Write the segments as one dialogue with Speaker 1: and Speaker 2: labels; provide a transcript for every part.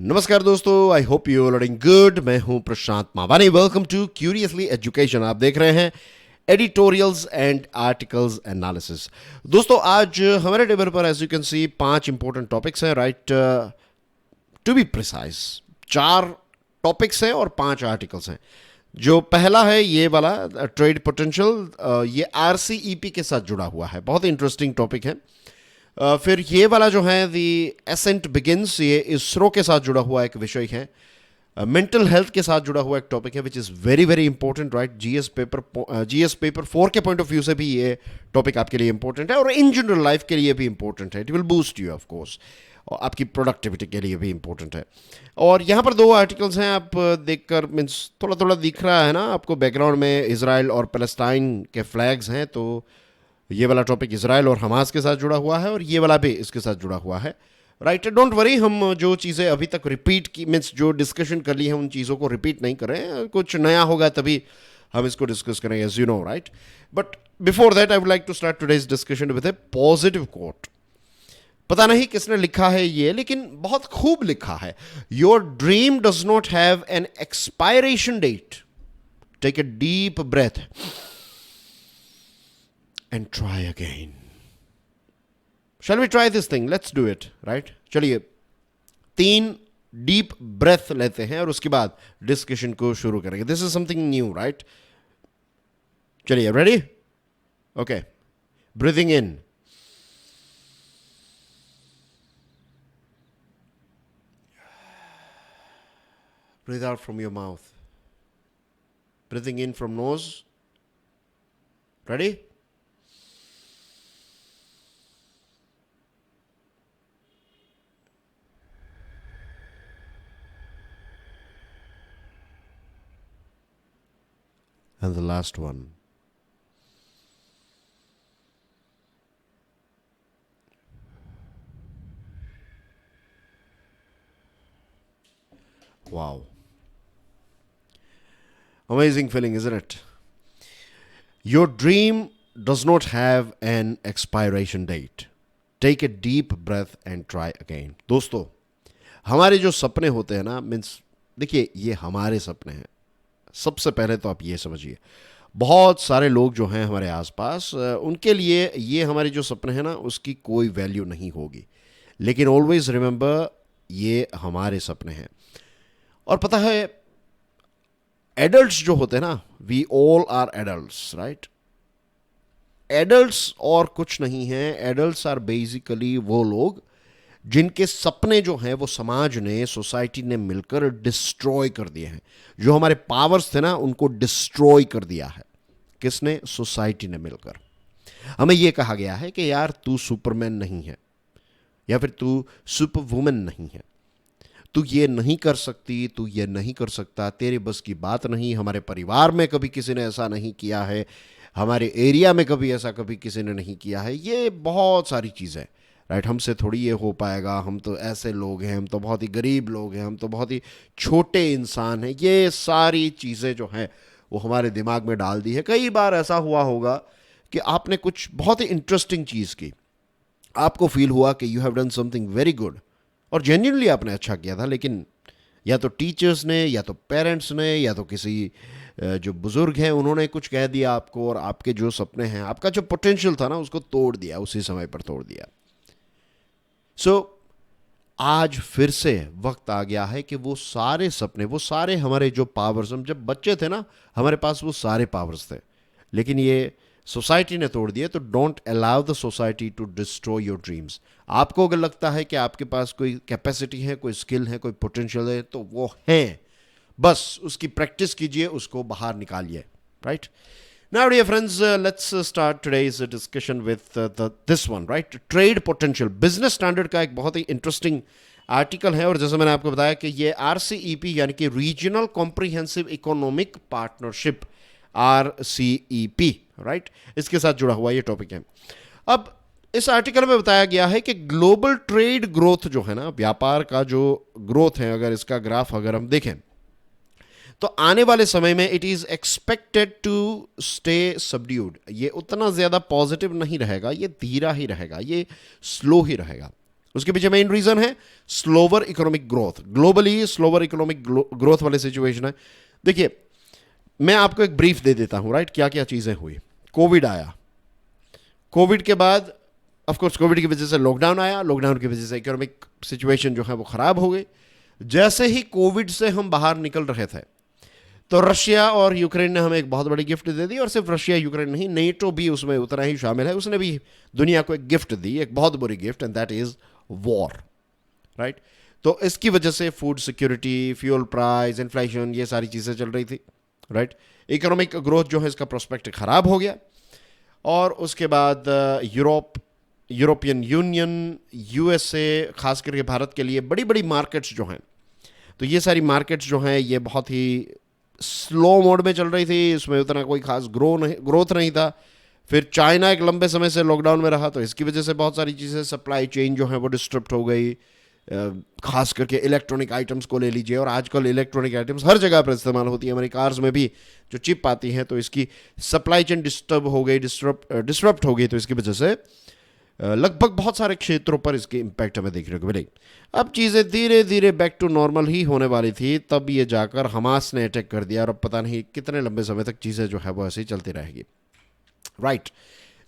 Speaker 1: नमस्कार दोस्तों, I hope you are doing good. मैं हूं Prashant Mawani. Welcome to curiously education. आप देख रहे हैं एडिटोरियल्स एंड आर्टिकल्स एनालिसिस। दोस्तों, आज हमारे टेबल पर as you can see 5 important topics हैं, right. To be precise 4 topics हैं और 5 आर्टिकल्स हैं। जो पहला है ये वाला ट्रेड पोटेंशियल, ये आरसीईपी के साथ जुड़ा हुआ है, बहुत इंटरेस्टिंग टॉपिक है। फिर ये वाला जो है दी एसेंट बिगिंस, ये इसरो के साथ जुड़ा हुआ एक विषय है। मेंटल हेल्थ के साथ जुड़ा हुआ एक टॉपिक है विच is very very important, right. GS paper 4 के पॉइंट ऑफ व्यू से भी ये टॉपिक आपके लिए इंपॉर्टेंट है और इन जनरल लाइफ के लिए भी इंपॉर्टेंट है। It will boost you of course, और आपकी प्रोडक्टिविटी के लिए भी इंपॉर्टेंट है। और यहाँ पर 2 आर्टिकल्स हैं, आप देखकर मीन्स थोड़ा थोड़ा दिख रहा है ना आपको, बैकग्राउंड में इजराइल और पैलेस्टाइन के फ्लैग्स हैं। तो ये वाला टॉपिक इजराइल और हमास के साथ जुड़ा हुआ है और ये वाला भी इसके साथ जुड़ा हुआ है, राइट। डोंट वरी, हम जो चीज़ें अभी तक रिपीट की मीन्स जो डिस्कशन कर ली है उन चीज़ों को रिपीट नहीं करें। कुछ नया होगा तभी हम इसको डिस्कस करेंगे, as you know, right. But before that I would like to start today's discussion with a positive quote. पता नहीं किसने लिखा है ये, लेकिन बहुत खूब लिखा है। Your dream does not have an expiration date. Take a deep breath and try again. Shall we try this thing? Let's do it, right? चलिए 3 डीप ब्रेथ लेते हैं और उसके बाद डिस्कशन को शुरू करेंगे। This is something new, right. चलिए, ready? Okay, breathing in, breathe out from your mouth, breathing in from nose. Ready? And the last one. Wow. Amazing feeling, isn't it? Your dream does not have an expiration date. Take a deep breath and try again. दोस्तों, हमारे जो सपने होते हैं ना, means देखिए, ये हमारे सपने हैं। सबसे पहले तो आप ये समझिए, बहुत सारे लोग जो हैं हमारे आसपास, उनके लिए ये हमारे जो सपने हैं ना, उसकी कोई वैल्यू नहीं होगी। लेकिन ऑलवेज रिमेंबर, ये हमारे सपने हैं। और पता है, एडल्ट्स जो होते हैं ना, we all are adults, right. Adults और कुछ नहीं है। एडल्ट्स आर बेसिकली वो लोग जिनके सपने जो हैं वो समाज ने, सोसाइटी ने मिलकर डिस्ट्रॉय कर दिए हैं। जो हमारे पावर्स थे ना, उनको डिस्ट्रॉय कर दिया है। किसने? सोसाइटी ने मिलकर। हमें यह कहा गया है कि यार, तू सुपरमैन नहीं है, या फिर तू सुपर वुमन नहीं है, तू ये नहीं कर सकती, तू ये नहीं कर सकता, तेरे बस की बात नहीं। हमारे परिवार में कभी किसी ने ऐसा नहीं किया है, हमारे एरिया में कभी ऐसा कभी किसी ने नहीं किया है। ये बहुत सारी चीज़ें, राइट। हमसे थोड़ी ये हो पाएगा, हम तो ऐसे लोग हैं, हम तो बहुत ही गरीब लोग हैं, हम तो बहुत ही छोटे इंसान हैं। ये सारी चीज़ें जो हैं वो हमारे दिमाग में डाल दी है। कई बार ऐसा हुआ होगा कि आपने कुछ बहुत ही इंटरेस्टिंग चीज़ की, आपको फील हुआ कि you have done something very good, और जेन्युइनली आपने अच्छा किया था, लेकिन या तो टीचर्स ने, या तो पेरेंट्स ने, या तो किसी जो बुज़ुर्ग हैं उन्होंने कुछ कह दिया आपको, और आपके जो सपने हैं, आपका जो पोटेंशियल था ना, उसको तोड़ दिया, उसी समय पर तोड़ दिया। सो आज फिर से वक्त आ गया है कि वो सारे सपने, वो सारे हमारे जो पावर्स, हम जब बच्चे थे ना, हमारे पास वो सारे पावर्स थे, लेकिन ये सोसाइटी ने तोड़ दिए। तो don't allow the society to destroy your dreams. आपको अगर लगता है कि आपके पास कोई कैपेसिटी है, कोई स्किल है, कोई पोटेंशियल है, तो वो है, बस उसकी प्रैक्टिस कीजिए, उसको बाहर निकालिए, right. Now, dear friends, let's start today's discussion with this one, right? Trade potential. Business Standard का एक बहुत ही इंटरेस्टिंग आर्टिकल है, और जैसे मैंने आपको बताया कि ये RCEP यानी कि regional comprehensive economic partnership, RCEP, right, इसके साथ जुड़ा हुआ ये टॉपिक है। अब इस आर्टिकल में बताया गया है कि ग्लोबल ट्रेड ग्रोथ जो है ना, व्यापार का जो ग्रोथ है, अगर इसका ग्राफ अगर हम देखें तो आने वाले समय में it is expected to stay subdued. ये उतना ज्यादा पॉजिटिव नहीं रहेगा, ये धीरा ही रहेगा, ये स्लो ही रहेगा। उसके पीछे मेन रीजन है slower economic growth, globally slower economic growth वाले सिचुएशन है। देखिए मैं आपको एक ब्रीफ दे देता हूं, राइट, क्या क्या चीजें हुई। कोविड आया, कोविड के बाद ऑफ कोर्स कोविड की वजह से लॉकडाउन आया, लॉकडाउन की वजह से इकोनॉमिक सिचुएशन जो है वो खराब हो गई। जैसे ही कोविड से हम बाहर निकल रहे थे तो रशिया और यूक्रेन ने हमें एक बहुत बड़ी गिफ्ट दे दी, और सिर्फ रशिया यूक्रेन नहीं, नेटो भी उसमें उतना ही शामिल है, उसने भी दुनिया को एक गिफ्ट दी, एक बहुत बुरी gift, and that is war, right. तो इसकी वजह से food security, fuel price, inflation, ये सारी चीज़ें चल रही थी, राइट। इकोनॉमिक ग्रोथ जो है इसका प्रोस्पेक्ट खराब हो गया, और उसके बाद यूरोपियन यूनियन, यूएसए, खास करके भारत के लिए बड़ी बड़ी मार्केट्स जो हैं, तो ये सारी मार्केट्स जो हैं ये बहुत ही स्लो मोड में चल रही थी, इसमें उतना कोई खास ग्रोथ नहीं था। फिर चाइना एक लंबे समय से लॉकडाउन में रहा, तो इसकी वजह से बहुत सारी चीज़ें, सप्लाई चेन जो है वो डिस्टर्ब हो गई, खास करके इलेक्ट्रॉनिक आइटम्स को ले लीजिए, और आजकल इलेक्ट्रॉनिक आइटम्स हर जगह पर इस्तेमाल होती है, हमारी कार्स में भी जो चिप आती है, तो इसकी सप्लाई चेन डिस्टर्ब हो गई, डिस्टर्ब हो गई, तो इसकी वजह से लगभग बहुत सारे क्षेत्रों पर इसके इम्पैक्ट हमें देखने को मिलेगी। अब चीज़ें धीरे धीरे बैक टू नॉर्मल ही होने वाली थी, तब ये जाकर हमास ने अटैक कर दिया, और अब पता नहीं कितने लंबे समय तक चीज़ें जो है वो ऐसे ही चलती रहेगी, राइट।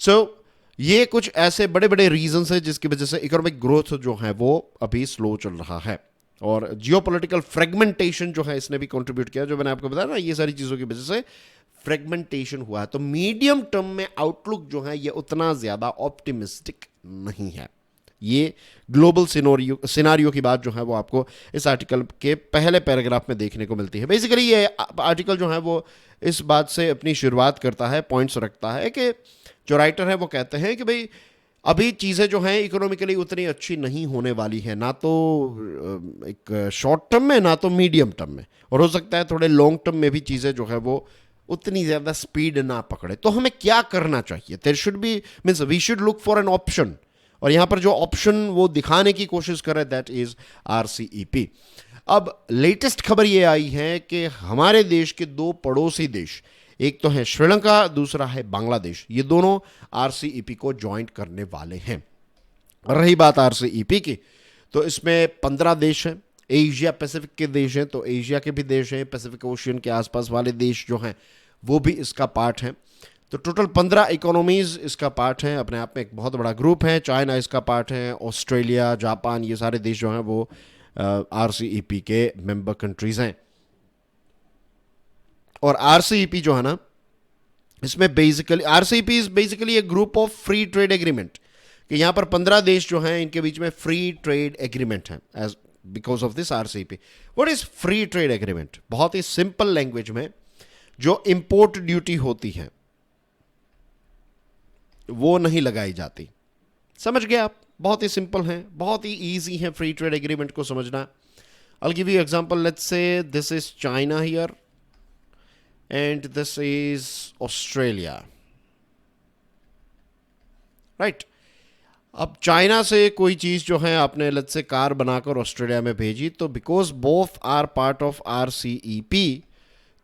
Speaker 1: सो ये कुछ ऐसे बड़े बड़े रीजंस हैं जिसकी वजह से इकोनॉमिक ग्रोथ जो है वो अभी स्लो चल रहा है, और जियोपॉलिटिकल फ्रेगमेंटेशन जो है इसने भी कंट्रीब्यूट किया, जो मैंने आपको बताया ना, ये सारी चीज़ों की वजह से फ्रेगमेंटेशन हुआ है। तो मीडियम टर्म में आउटलुक जो है ये उतना ज़्यादा ऑप्टिमिस्टिक नहीं है। ये ग्लोबल सिनारियो की बात जो है वो आपको इस आर्टिकल के पहले पैराग्राफ में देखने को मिलती है। बेसिकली ये आर्टिकल जो है वो इस बात से अपनी शुरुआत करता है, पॉइंट्स रखता है कि जो राइटर है वो कहते हैं कि भाई अभी चीज़ें जो हैं इकोनॉमिकली उतनी अच्छी नहीं होने वाली है, ना तो एक शॉर्ट टर्म में ना तो मीडियम टर्म में, और हो सकता है थोड़े लॉन्ग टर्म में भी चीज़ें जो है वो उतनी ज़्यादा स्पीड ना पकड़े। तो हमें क्या करना चाहिए? There should be means we should look for an option, और यहाँ पर जो ऑप्शन वो दिखाने की कोशिश कर रहे हैं दैट इज RCEP। अब लेटेस्ट खबर ये आई है कि हमारे देश के दो पड़ोसी देश, एक तो है श्रीलंका, दूसरा है बांग्लादेश, ये दोनों RCEP को ज्वाइन करने वाले हैं। रही बात RCEP की, तो इसमें 15 देश हैं, एशिया पैसिफिक के देश हैं, तो एशिया के भी देश हैं, पैसिफिक ओशियन के आसपास वाले देश जो हैं वो भी इसका पार्ट हैं। तो टोटल 15 इकोनॉमीज इसका पार्ट हैं, अपने आप में एक बहुत बड़ा ग्रुप है। चाइना इसका पार्ट है, ऑस्ट्रेलिया, जापान, ये सारे देश जो हैं वो RCEP के मेंबर कंट्रीज हैं। और RCEP जो है ना, इसमें basically RCEP is basically A group of free trade agreement, कि यहाँ पर 15 देश जो हैं इनके बीच में फ्री ट्रेड एग्रीमेंट है as because of this RCEP। What is free trade agreement? बहुत ही सिंपल लैंग्वेज में, जो इंपोर्ट ड्यूटी होती है वो नहीं लगाई जाती। समझ गए आप? बहुत ही सिंपल है, बहुत ही इजी है फ्री ट्रेड एग्रीमेंट को समझना। I'll give you example. Let's say this is China here and this is Australia, right? अब चाइना से कोई चीज़ जो है आपने लेट्स से कार बनाकर ऑस्ट्रेलिया में भेजी, तो because both are part of RCEP,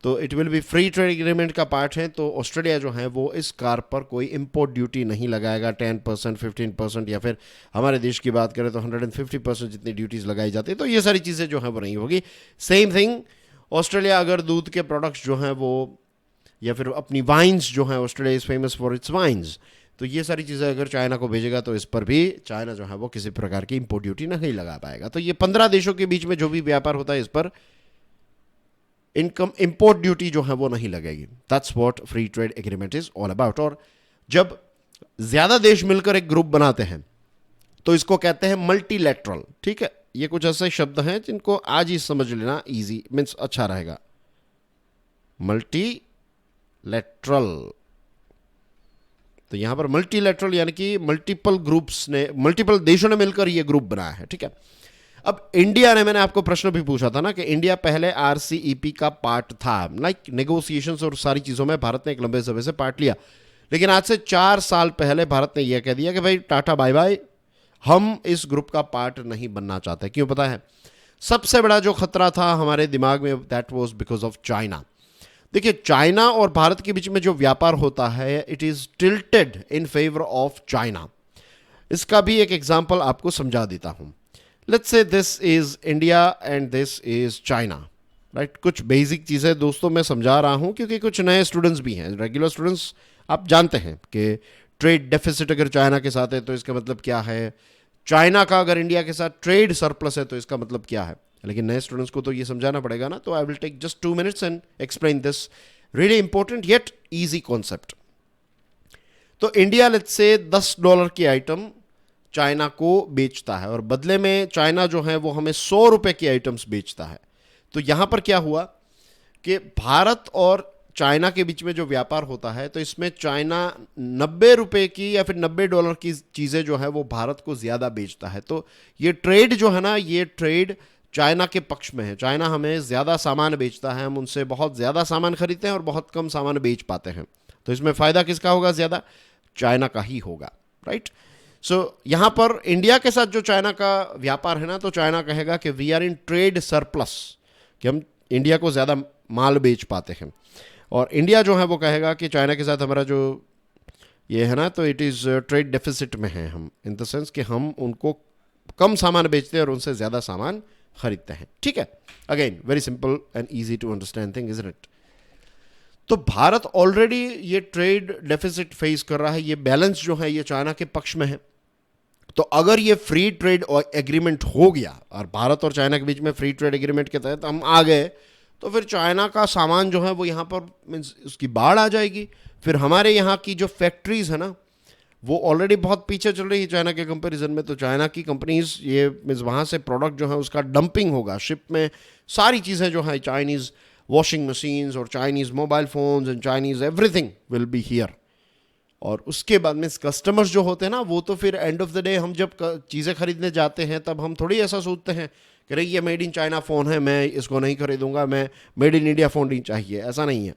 Speaker 1: तो it will be free trade agreement का पार्ट है। तो ऑस्ट्रेलिया जो है वो इस कार पर कोई इंपोर्ट ड्यूटी नहीं लगाएगा, 10%, 15%, या फिर हमारे देश की बात करें तो 150% जितनी ड्यूटीज़ लगाई जाती है, तो ये सारी चीज़ें जो है वो नहीं होगी। सेम थिंग ऑस्ट्रेलिया अगर दूध के प्रोडक्ट्स जो हैं वो, या फिर अपनी वाइन्स जो हैं, Australia is famous for its wines, तो ये सारी चीज़ें अगर चाइना को भेजेगा तो इस पर भी चाइना जो है वो किसी प्रकार की इंपोर्ट ड्यूटी नहीं लगा पाएगा। तो ये 15 देशों के बीच में जो भी व्यापार होता है इस पर इनकम इंपोर्ट ड्यूटी जो है वो नहीं लगेगी। That's what free trade agreement is all about. और जब ज़्यादा देश मिलकर एक ग्रुप बनाते हैं तो इसको कहते हैं मल्टीलैटरल। ठीक है, ये कुछ ऐसे शब्द हैं जिनको आज ही समझ लेना, इजी मीन्स अच्छा रहेगा। मल्टीलैटरल, तो यहां पर मल्टीलैटरल यानी कि मल्टीपल ग्रुप्स ने, मल्टीपल देशों ने मिलकर ये ग्रुप बनाया है। ठीक है, अब इंडिया ने, मैंने आपको प्रश्न भी पूछा था ना कि इंडिया पहले RCEP का पार्ट था, लाइक नेगोशिएशंस और सारी चीज़ों में भारत ने एक लंबे समय से पार्ट लिया, लेकिन आज से 4 साल पहले भारत ने यह कह दिया कि भाई टाटा बाय बाय, हम इस ग्रुप का पार्ट नहीं बनना चाहते। क्यों पता है? सबसे बड़ा जो खतरा था हमारे दिमाग में, that was because of China. देखिए, चाइना और भारत के बीच में जो व्यापार होता है, it is tilted in favour of China. इसका भी एक एग्जांपल आपको समझा देता हूं. Let's say this is India and this is China, right. कुछ बेसिक चीज़ें दोस्तों मैं समझा रहा हूं क्योंकि कुछ नए स्टूडेंट्स भी हैं. रेगुलर स्टूडेंट्स आप जानते हैं कि ट्रेड डेफिसिट अगर चाइना के साथ है तो इसका मतलब क्या है, चाइना का अगर इंडिया के साथ ट्रेड सरप्लस है तो इसका मतलब क्या है. लेकिन नए स्टूडेंट्स को तो ये समझाना पड़ेगा ना. तो I will take just 2 minutes and explain this really important yet easy concept. तो इंडिया लेट्स से $10 की आइटम चाइना को बेचता है और बदले में चाइना जो है वो हमें ₹100 की आइटम्स बेचता है. तो यहां पर क्या हुआ कि भारत और चाइना के बीच में जो व्यापार होता है तो इसमें चाइना ₹90 की या फिर $90 की चीज़ें जो है वो भारत को ज़्यादा बेचता है. तो ये ट्रेड जो है ना, ये ट्रेड चाइना के पक्ष में है. चाइना हमें ज़्यादा सामान बेचता है, हम उनसे बहुत ज़्यादा सामान खरीदते हैं और बहुत कम सामान बेच पाते हैं. तो इसमें फ़ायदा किसका होगा ज़्यादा? चाइना का ही होगा, राइट. सो यहाँ पर इंडिया के साथ जो चाइना का व्यापार है ना, तो चाइना कहेगा कि we are in trade surplus, कि हम इंडिया को ज़्यादा माल बेच पाते हैं. और इंडिया जो है वो कहेगा कि चाइना के साथ हमारा जो ये है ना, तो इट इज़ ट्रेड डेफिसिट में है हम, इन द सेंस कि हम उनको कम सामान बेचते हैं और उनसे ज़्यादा सामान खरीदते हैं. ठीक है, again very simple and easy to understand thing, isn't it. तो भारत ऑलरेडी ये ट्रेड डेफिसिट फेस कर रहा है, ये बैलेंस जो है ये चाइना के पक्ष में है. तो अगर ये फ्री ट्रेड एग्रीमेंट हो गया और भारत और चाइना के बीच में फ्री ट्रेड एग्रीमेंट के तहत हम आ गए, तो फिर चाइना का सामान जो है वो यहाँ पर मीन्स उसकी बाढ़ आ जाएगी. फिर हमारे यहाँ की जो फैक्ट्रीज है ना, वो ऑलरेडी बहुत पीछे चल रही है चाइना के कंपैरिजन में. तो चाइना की कंपनीज ये मीन्स वहाँ से प्रोडक्ट जो है उसका डंपिंग होगा शिप में. सारी चीज़ें जो है चाइनीज़ वॉशिंग मशीन्स और Chinese mobile phones and Chinese everything will be here. और उसके बाद में कस्टमर्स जो होते हैं ना, वो तो फिर एंड ऑफ द डे हम जब चीज़ें खरीदने जाते हैं तब हम थोड़ी ऐसा सोचते हैं कि ये मेड इन चाइना फ़ोन है, मैं इसको नहीं खरीदूंगा, मैं मेड इन इंडिया फ़ोन नहीं चाहिए. ऐसा नहीं है.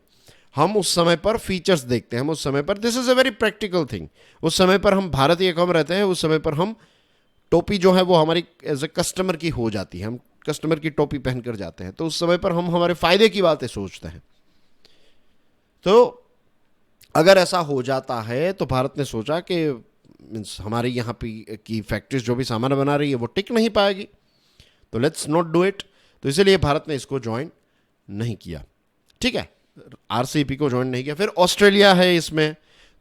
Speaker 1: हम उस समय पर फीचर्स देखते हैं, हम उस समय पर, this is a very practical thing, उस समय पर हम भारतीय कम रहते हैं. उस समय पर हम टोपी जो है वो हमारी एज ए कस्टमर की हो जाती है, हम कस्टमर की टोपी पहन कर जाते हैं. तो उस समय पर हम हमारे फ़ायदे की बातें सोचते हैं. तो अगर ऐसा हो जाता है तो भारत ने सोचा कि मीन्स हमारे यहाँ पे की फैक्ट्रीज जो भी सामान बना रही है वो टिक नहीं पाएगी, तो लेट्स नॉट डू इट. तो इसीलिए भारत ने इसको ज्वाइन नहीं किया. ठीक है, आरसीईपी को ज्वाइन नहीं किया. फिर ऑस्ट्रेलिया है इसमें.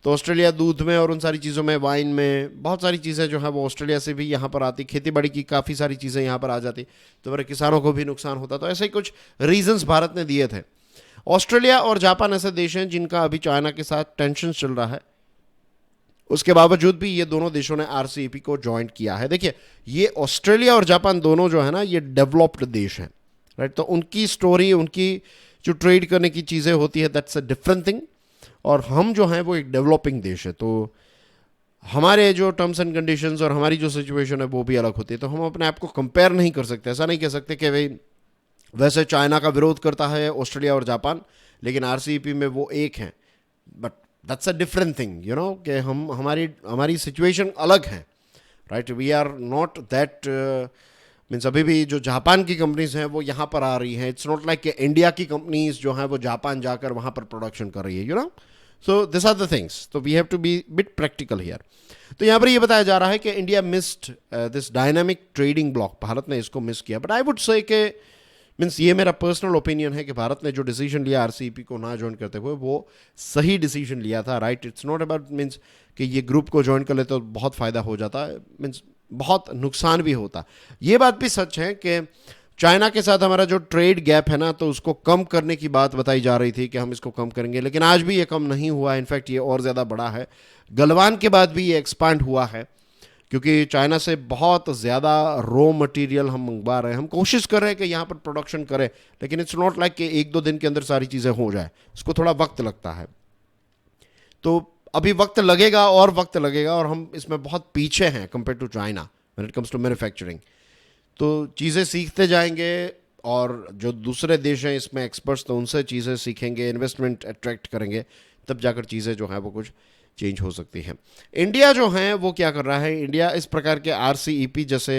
Speaker 1: तो ऑस्ट्रेलिया दूध में और उन सारी चीज़ों में, वाइन में, बहुत सारी चीज़ें जो है वो ऑस्ट्रेलिया से भी यहाँ पर आती. खेती बाड़ी की काफ़ी सारी चीज़ें यहाँ पर आ जाती, तो मेरे किसानों को भी नुकसान होता. तो ऐसे ही कुछ रीजंस भारत ने दिए थे. ऑस्ट्रेलिया और जापान ऐसे देश हैं जिनका अभी चाइना के साथ टेंशन चल रहा है. उसके बावजूद भी ये दोनों देशों ने आरसीईपी को ज्वाइन किया है. देखिए, ये ऑस्ट्रेलिया और जापान दोनों जो है ना, ये डेवलप्ड देश हैं, राइट. तो उनकी स्टोरी, उनकी जो ट्रेड करने की चीज़ें होती है, दैट्स अ डिफरेंट थिंग. और हम जो हैं वो एक डेवलपिंग देश है, तो हमारे जो टर्म्स एंड कंडीशंस और हमारी जो सिचुएशन है वो भी अलग होती है. तो हम अपने आप को कंपेयर नहीं कर सकते. ऐसा नहीं कह सकते कि भाई वैसे चाइना का विरोध करता है ऑस्ट्रेलिया और जापान, लेकिन आरसीईपी में वो एक हैं. But that's a different thing, you know, कि हम हमारी सिचुएशन अलग है, right. We are not that means अभी भी जो जापान की कंपनीज हैं वो यहाँ पर आ रही हैं. इट्स नॉट लाइक कि इंडिया की कंपनीज जो हैं वो जापान जाकर वहाँ पर प्रोडक्शन कर रही है, you know. So this are the things. तो we have to be bit practical here. तो यहाँ पर ये बताया जा रहा है कि India missed this dynamic trading bloc. Bharat ने इसको मिस किया. बट आई वुड से कि मीन्स ये मेरा पर्सनल ओपिनियन है कि भारत ने जो डिसीजन लिया आरसीईपी को ना ज्वाइन करते हुए, वो सही डिसीजन लिया था, right. It's not about means कि ये ग्रुप को ज्वाइन कर ले तो बहुत फ़ायदा हो जाता है, मीन्स बहुत नुकसान भी होता. ये बात भी सच है कि चाइना के साथ हमारा जो ट्रेड गैप है ना, तो उसको कम करने की बात बताई जा रही थी कि हम इसको कम करेंगे, लेकिन आज भी ये कम नहीं हुआ. इनफैक्ट ये और ज़्यादा बड़ा है. गलवान के बाद भी ये एक्सपांड हुआ है, क्योंकि चाइना से बहुत ज़्यादा रॉ मटेरियल हम मंगवा रहे हैं. हम कोशिश कर रहे हैं कि यहाँ पर प्रोडक्शन करें, लेकिन इट्स नॉट लाइक कि 1-2 दिन के अंदर सारी चीज़ें हो जाए. इसको थोड़ा वक्त लगता है. तो अभी वक्त लगेगा और वक्त लगेगा, और हम इसमें बहुत पीछे हैं compare to China when it comes to manufacturing. तो चीज़ें सीखते जाएंगे, और जो दूसरे देश हैं इसमें एक्सपर्ट्स, तो उनसे चीज़ें सीखेंगे, इन्वेस्टमेंट अट्रैक्ट करेंगे, तब जाकर चीज़ें जो हैं वो कुछ चेंज हो सकती है. इंडिया जो है वो क्या कर रहा है, इंडिया इस प्रकार के आरसीईपी जैसे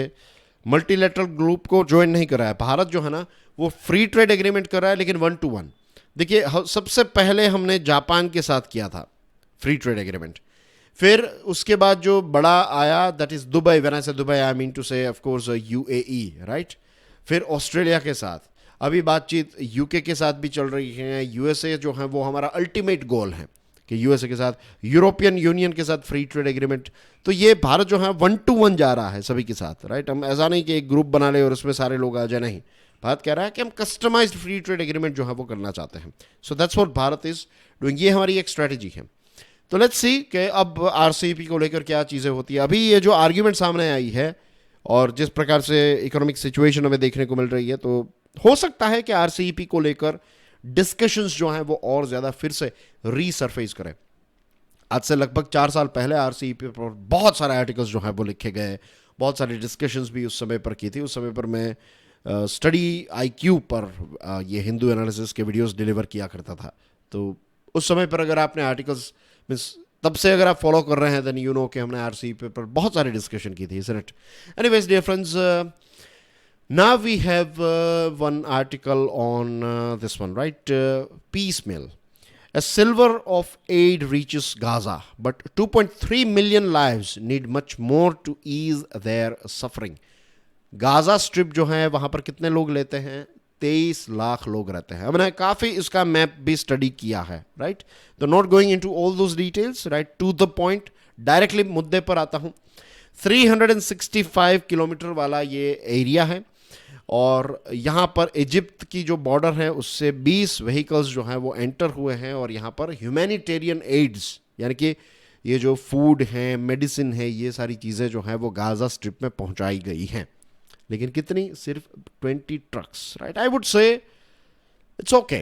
Speaker 1: मल्टीलेटरल ग्रुप को ज्वाइन नहीं कर रहा है. भारत जो है ना वो फ्री ट्रेड एग्रीमेंट कर रहा है, लेकिन 1-to-1. देखिए, सबसे पहले हमने जापान के साथ किया था फ्री ट्रेड एग्रीमेंट, फिर उसके बाद जो बड़ा आया that is Dubai, when I से दुबई आई मीन टू से ऑफ कोर्स यूएई, राइट। फिर ऑस्ट्रेलिया के साथ अभी बातचीत यूके के साथ भी चल रही है, यूएसए जो है वो हमारा अल्टीमेट गोल है कि यूएसए के साथ, यूरोपियन यूनियन के साथ फ्री ट्रेड एग्रीमेंट। तो ये भारत जो है 1-to-1 जा रहा है सभी के साथ, राइट। हम ऐसा नहीं कि एक ग्रुप बना ले और उसमें सारे लोग आ जाए, नहीं। भारत कह रहा है कि हम कस्टमाइज्ड फ्री ट्रेड एग्रीमेंट जो है वो करना चाहते हैं। So that's what Bharat is doing, ये हमारी एक स्ट्रेटजी है। तो लेट्स सी कि अब आरसीईपी को लेकर क्या चीज़ें होती है। अभी ये जो आर्ग्यूमेंट सामने आई है और जिस प्रकार से इकोनॉमिक सिचुएशन हमें देखने को मिल रही है, तो हो सकता है कि आरसीईपी को लेकर डिस्कशंस जो हैं वो और ज़्यादा फिर से रीसरफेस करें। आज से लगभग 4 साल पहले आरसीईपी पर बहुत सारे आर्टिकल्स जो हैं वो लिखे गए, बहुत सारी डिस्कशंस भी उस समय पर की थी। उस समय पर मैं स्टडी आईक्यू पर ये हिंदू एनालिसिस के वीडियोस डिलीवर किया करता था। तो उस समय पर अगर आपने आर्टिकल्स मीन्स तब से अगर आप फॉलो कर रहे हैं देन यू नो कि हमने आरसीईपी पर बहुत सारी डिस्कशन की थी, isn't it? Anyways dear friends, now we have one article on this one, right? Piecemeal. A silver of aid reaches Gaza, but 2.3 million lives need much more to ease their suffering. Gaza strip जो है वहाँ पर कितने लोग लेते हैं? 23 लाख लोग रहते हैं। हमने काफ़ी इसका मैप भी स्टडी किया है, राइट। तो not going into all those details, right, to the point, directly मुद्दे पर आता हूँ। 365 किलोमीटर वाला ये एरिया है और यहाँ पर इजिप्ट की जो बॉर्डर है उससे 20 व्हीकल्स जो हैं वो एंटर हुए हैं और यहाँ पर ह्यूमैनिटेरियन एड्स यानी कि ये जो फूड है, मेडिसिन है, ये सारी चीज़ें जो हैं वो गाजा स्ट्रिप में पहुँचाई गई हैं। लेकिन कितनी? सिर्फ 20 trucks, right. I would say it's okay.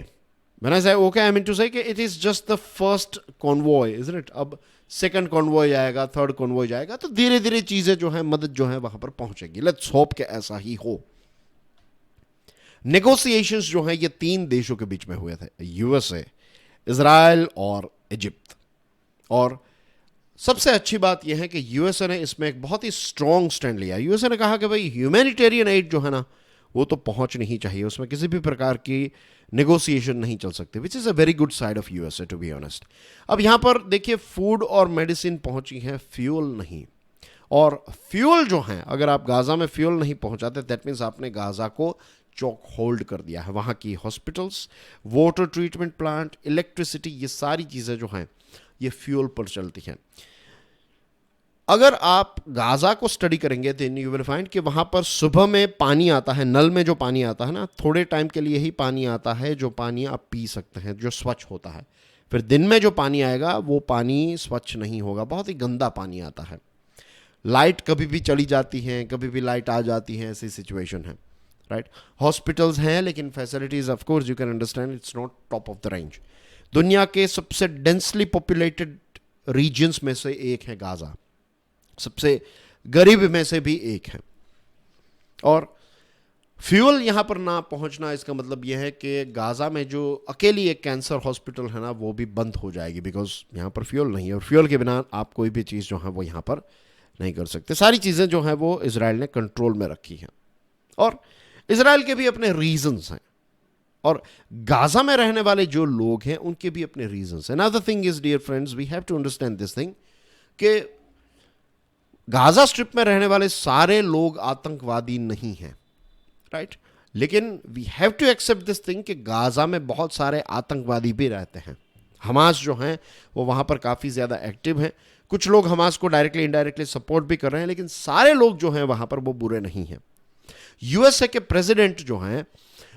Speaker 1: When I से ओके आई मीन टू से कि it is just the first convoy, isn't it? अब सेकंड कॉन्वॉय जाएगा, थर्ड कॉन्वॉय जाएगा, तो धीरे धीरे चीज़ें जो है, मदद जो है वहाँ पर पहुँचेगी। लेट्स होप कि ऐसा ही हो। नेगोशिएशंस जो हैं ये 3 देशों के बीच में हुए थे, यूएसए, इजराइल और इजिप्ट। और सबसे अच्छी बात यह है कि यूएसए ने इसमें एक बहुत ही स्ट्रॉन्ग स्टैंड लिया। यूएसए ने कहा कि भाई ह्यूमैनिटेरियन एड जो है ना वो तो पहुंचनी ही चाहिए, उसमें किसी भी प्रकार की नेगोशिएशन नहीं चल सकती, which is a very good side of USA to be honest. अब यहाँ पर देखिए फूड और मेडिसिन पहुंची है, फ्यूल नहीं। और फ्यूल जो है, अगर आप गाजा में फ्यूल नहीं पहुंचाते दैट मीन्स आपने गाजा को चौक होल्ड कर दिया है। वहाँ की hospitals, water treatment plant, electricity, ये सारी चीज़ें जो हैं ये फ्यूल पर चलती हैं। अगर आप गाजा को स्टडी करेंगे तो यू विल फाइंड कि वहाँ पर सुबह में पानी आता है, नल में जो पानी आता है ना, थोड़े टाइम के लिए ही पानी आता है, जो पानी आप पी सकते हैं, जो स्वच्छ होता है। फिर दिन में जो पानी आएगा वो पानी स्वच्छ नहीं होगा, बहुत ही गंदा पानी आता है। लाइट कभी भी चली जाती है, कभी भी लाइट आ जाती है, ऐसी सिचुएशन है, राइट। हॉस्पिटल्स हैं लेकिन facilities of course you can understand it's not top of the range. दुनिया के सबसे डेंसली पॉपुलेटेड रीजन्स में से एक है गाजा, सबसे गरीब में से भी एक है। और फ्यूल यहाँ पर ना पहुँचना इसका मतलब यह है कि गाजा में जो अकेली एक कैंसर हॉस्पिटल है ना वो भी बंद हो जाएगी, बिकॉज यहाँ पर फ्यूल नहीं है। और फ्यूल के बिना आप कोई भी चीज़ जो है वो यहाँ पर नहीं कर सकते। सारी चीज़ें जो हैं वो इजराइल ने कंट्रोल में रखी हैं और इजराइल के भी अपने रीजंस हैं और गाजा में रहने वाले जो लोग हैं उनके भी अपने रीजंस हैं। Another thing is dear friends, we have to understand this thing कि गाजा स्ट्रिप में रहने वाले सारे लोग आतंकवादी नहीं हैं, राइट। लेकिन we have to accept this thing कि गाजा में बहुत सारे आतंकवादी भी रहते हैं। हमास जो हैं वो वहाँ पर काफ़ी ज़्यादा एक्टिव हैं। कुछ लोग हमास को डायरेक्टली इनडायरेक्टली सपोर्ट भी कर रहे हैं, लेकिन सारे लोग जो हैं वहाँ पर वो बुरे नहीं हैं। यूएसए के प्रेसिडेंट जो हैं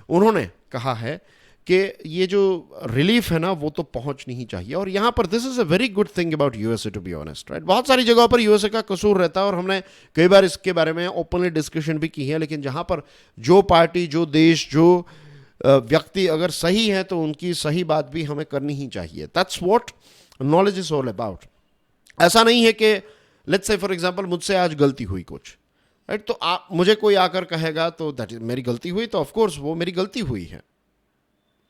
Speaker 1: उन्होंने कहा है कि ये जो रिलीफ है ना वो तो पहुंचनी ही चाहिए। और यहाँ पर this is a very good thing about USA to be honest, right. बहुत सारी जगहों पर यूएसए का कसूर रहता है और हमने कई बार इसके बारे में ओपनली डिस्कशन भी की है, लेकिन जहाँ पर जो पार्टी, जो देश, जो व्यक्ति अगर सही है तो उनकी सही बात भी हमें करनी ही चाहिए। That's what knowledge is all about. ऐसा नहीं है कि लेट्स से फॉर एग्जांपल मुझसे आज गलती हुई कुछ, राइट, तो आप मुझे कोई आकर कहेगा तो दैट इज मेरी गलती हुई, तो ऑफ कोर्स वो मेरी गलती हुई है,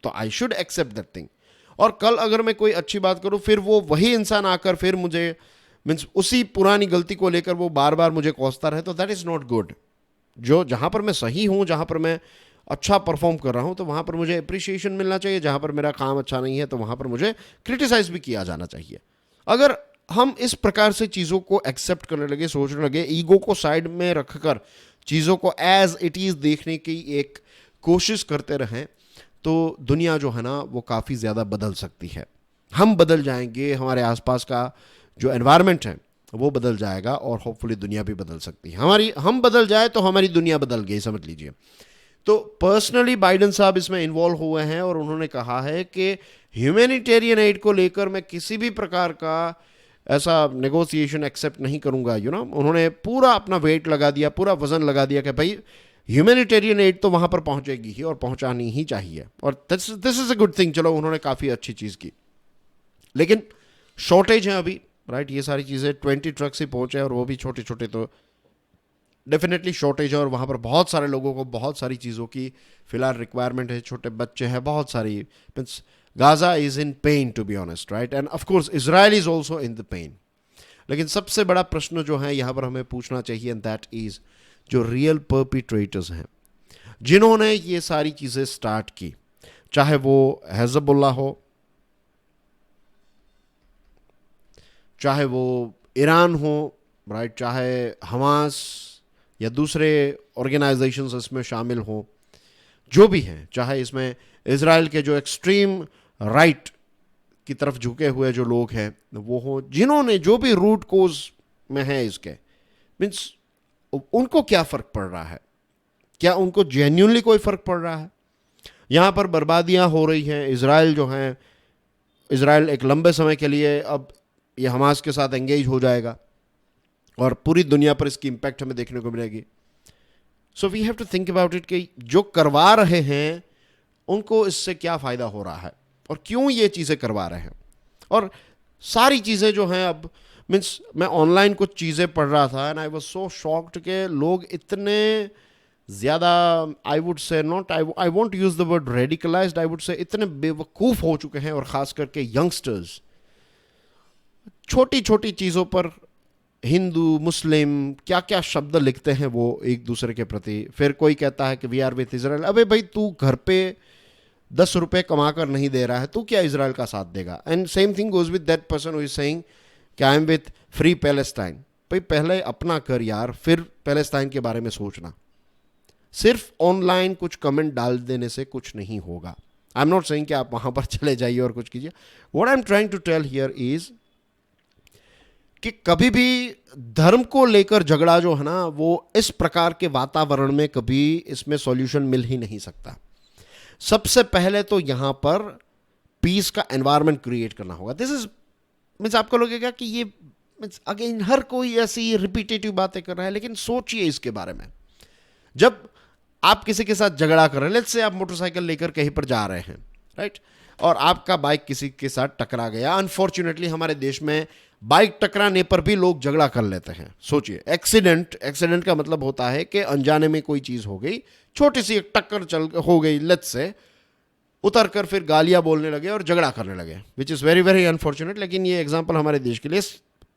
Speaker 1: तो I should accept that thing. और कल अगर मैं कोई अच्छी बात करूं फिर वो वही इंसान आकर फिर मुझे मीन्स उसी पुरानी गलती को लेकर वो बार बार मुझे कोसता रहे, तो दैट इज़ नॉट गुड। जो जहाँ पर मैं सही हूँ, जहाँ पर मैं अच्छा परफॉर्म कर रहा हूँ, तो वहाँ पर मुझे अप्रिसिएशन मिलना चाहिए। जहाँ पर मेरा काम अच्छा नहीं है तो वहाँ पर मुझे क्रिटिसाइज भी किया जाना चाहिए। अगर हम इस प्रकार से चीज़ों को एक्सेप्ट करने लगे, सोचने लगे, ईगो को साइड में रखकर चीज़ों को एज इट इज़ देखने की एक कोशिश करते रहें, तो दुनिया जो है ना वो काफ़ी ज़्यादा बदल सकती है। हम बदल जाएंगे, हमारे आसपास का जो एनवायरनमेंट है वो बदल जाएगा और होपफुली दुनिया भी बदल सकती है। हम बदल जाए तो हमारी दुनिया बदल गई, समझ लीजिए। तो पर्सनली बाइडेन साहब इसमें इन्वॉल्व हुए हैं और उन्होंने कहा है कि ह्यूमैनिटेरियन एड को लेकर मैं किसी भी प्रकार का ऐसा नेगोशिएशन एक्सेप्ट नहीं करूंगा। उन्होंने पूरा अपना वेट लगा दिया, पूरा वजन लगा दिया कि भाई ह्यूमैनिटेरियन एड तो वहां पर पहुंचेगी ही और पहुंचानी ही चाहिए, और this is a good thing. चलो, उन्होंने काफ़ी अच्छी चीज़ की, लेकिन शॉर्टेज है अभी, राइट। ये सारी चीज़ें 20 ट्रक से पहुंचे और वो भी छोटे छोटे, तो डेफिनेटली शॉर्टेज है और वहाँ पर बहुत सारे लोगों को बहुत सारी चीज़ों की फिलहाल रिक्वायरमेंट है, छोटे बच्चे हैं, बहुत सारी। Means Gaza is in pain, to be honest, right, and of course Israel is also in the pain. लेकिन सबसे बड़ा प्रश्न जो है यहाँ पर हमें पूछना चाहिए, एंड दैट इज जो रियल परपिट्रेटर्स हैं, जिन्होंने ये सारी चीज़ें स्टार्ट की, चाहे वो हिजबुल्लाह हो, चाहे वो ईरान हो, राइट, चाहे हमास या दूसरे ऑर्गेनाइजेशंस इसमें शामिल हों, जो भी हैं, चाहे इसमें इजराइल के जो एक्सट्रीम राइट की तरफ झुके हुए जो लोग हैं वो हों, जिन्होंने जो भी रूट कोज में है इसके, मीन्स उनको क्या फ़र्क पड़ रहा है? क्या उनको जेन्युइनली कोई फ़र्क पड़ रहा है? यहाँ पर बर्बादियाँ हो रही हैं, इजराइल जो हैं, इजराइल एक लंबे समय के लिए अब ये हमास के साथ एंगेज हो जाएगा और पूरी दुनिया पर इसकी इम्पैक्ट हमें देखने को मिलेगी। So we have to think about it कि जो करवा रहे हैं उनको इससे क्या फ़ायदा हो रहा है और क्यों ये चीज़ें करवा रहे हैं। और सारी चीज़ें जो हैं, अब मीन्स मैं ऑनलाइन कुछ चीज़ें पढ़ रहा था and I was so shocked के लोग इतने ज़्यादा, I would say not, I want use the word radicalised, I would say इतने बेवकूफ़ हो चुके हैं, और ख़ास करके यंगस्टर्स छोटी छोटी चीज़ों पर हिंदू मुस्लिम क्या क्या शब्द लिखते हैं वो एक दूसरे के प्रति। फिर कोई कहता है कि वी आर विथ इजराइल। अबे भाई, तू घर पे 10 रुपए कमा कर नहीं दे रहा है, तू क्या इजराइल का साथ देगा? And same thing goes with that person who is saying कि I am with free Palestine. भाई पहले अपना कर यार, फिर पैलेस्टाइन के बारे में सोचना। सिर्फ ऑनलाइन कुछ कमेंट डाल देने से कुछ नहीं होगा। आई एम नॉट सेइंग कि आप वहां पर चले जाइए और कुछ कीजिए। What I am trying to tell here is कि कभी भी धर्म को लेकर झगड़ा जो है ना, वो इस प्रकार के वातावरण में कभी इसमें सॉल्यूशन मिल ही नहीं सकता। सबसे पहले तो यहां पर पीस का एनवायरनमेंट क्रिएट करना होगा। दिस इज मीन्स आपको लगेगा कि ये मीन्स अगेन हर कोई ऐसी रिपीटेटिव बातें कर रहा है, लेकिन सोचिए इसके बारे में। जब आप किसी के साथ झगड़ा कर रहे हैं, लेट्स से आप मोटरसाइकिल लेकर कहीं पर जा रहे हैं, राइट, और आपका बाइक किसी के साथ टकरा गया। अनफॉर्चुनेटली हमारे देश में बाइक टकराने पर भी लोग झगड़ा कर लेते हैं। सोचिए, एक्सीडेंट का मतलब होता है कि अनजाने में कोई चीज़ हो गई, छोटी सी एक टक्कर हो गई, लेट्स से उतर कर फिर गालियां बोलने लगे और झगड़ा करने लगे, विच इज़ वेरी वेरी अनफॉर्चुनेट। लेकिन ये एग्जाम्पल हमारे देश के लिए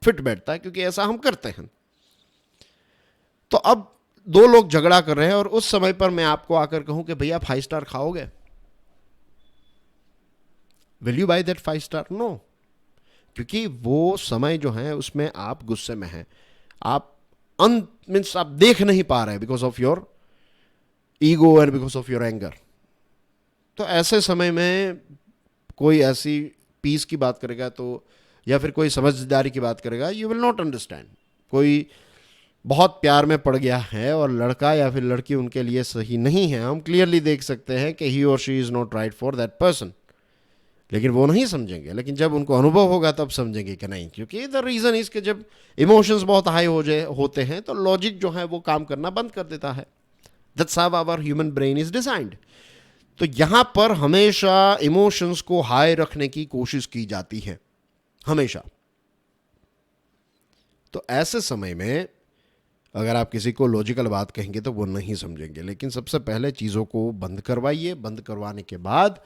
Speaker 1: फिट बैठता है क्योंकि ऐसा हम करते हैं। तो अब दो लोग झगड़ा कर रहे हैं और उस समय पर मैं आपको आकर कहूं कि भैया 5 स्टार खाओगे, will you buy that 5 star? No, क्योंकि वो समय जो है उसमें आप गुस्से में हैं, आप मीन्स आप देख नहीं पा रहे because of your ego and because of your anger. तो ऐसे समय में कोई ऐसी पीस की बात करेगा तो, या फिर कोई समझदारी की बात करेगा, यू विल नॉट अंडरस्टैंड। कोई बहुत प्यार में पड़ गया है और लड़का या फिर लड़की उनके लिए सही नहीं है, हम क्लियरली देख सकते हैं कि ही और she is not right for that person, लेकिन वो नहीं समझेंगे। लेकिन जब उनको अनुभव होगा तब समझेंगे कि नहीं, क्योंकि द रीज़न इज कि जब इमोशंस बहुत हाई होते हैं तो लॉजिक जो है वो काम करना बंद कर देता है। That's how our human brain is designed. तो यहां पर हमेशा इमोशंस को हाई रखने की कोशिश की जाती है, हमेशा। तो ऐसे समय में अगर आप किसी को लॉजिकल बात कहेंगे तो वो नहीं समझेंगे। लेकिन सबसे पहले चीज़ों को बंद करवाइए। बंद करवाने के बाद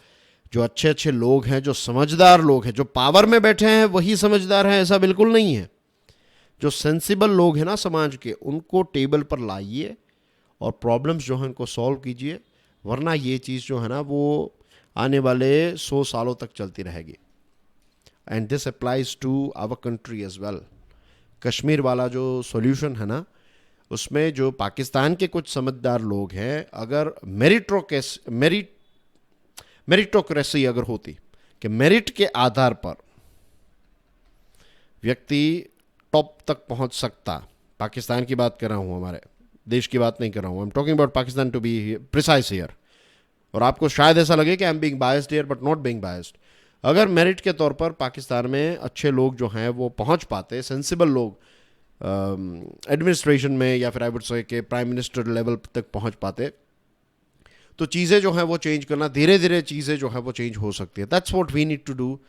Speaker 1: जो अच्छे अच्छे लोग हैं, जो समझदार लोग हैं, जो पावर में बैठे हैं वही समझदार हैं, ऐसा बिल्कुल नहीं है। जो सेंसिबल लोग हैं ना समाज के, उनको टेबल पर लाइए और प्रॉब्लम्स जो हैं उनको सॉल्व कीजिए, वरना ये चीज़ जो है ना वो आने वाले 100 सालों तक चलती रहेगी। And this applies to our country as well. Kashmir वाला जो सॉल्यूशन है ना, उसमें जो पाकिस्तान के कुछ समझदार लोग हैं, अगर मेरिटोक्रेसी अगर होती कि मेरिट के आधार पर व्यक्ति टॉप तक पहुंच सकता, पाकिस्तान की बात कर रहा हूं, हमारे देश की बात नहीं कर रहा हूं, I am talking about Pakistan to be precise here. और आपको शायद ऐसा लगे कि I am being biased here, but not being biased. अगर मेरिट के तौर पर पाकिस्तान में अच्छे लोग जो हैं वो पहुंच पाते, सेंसिबल लोग एडमिनिस्ट्रेशन में या फिर आई वुड से कि प्राइम मिनिस्टर लेवल तक पहुंच पाते, तो चीज़ें जो हैं वो चेंज करना, धीरे धीरे चीज़ें जो है वो चेंज हो सकती है। That's what we need to do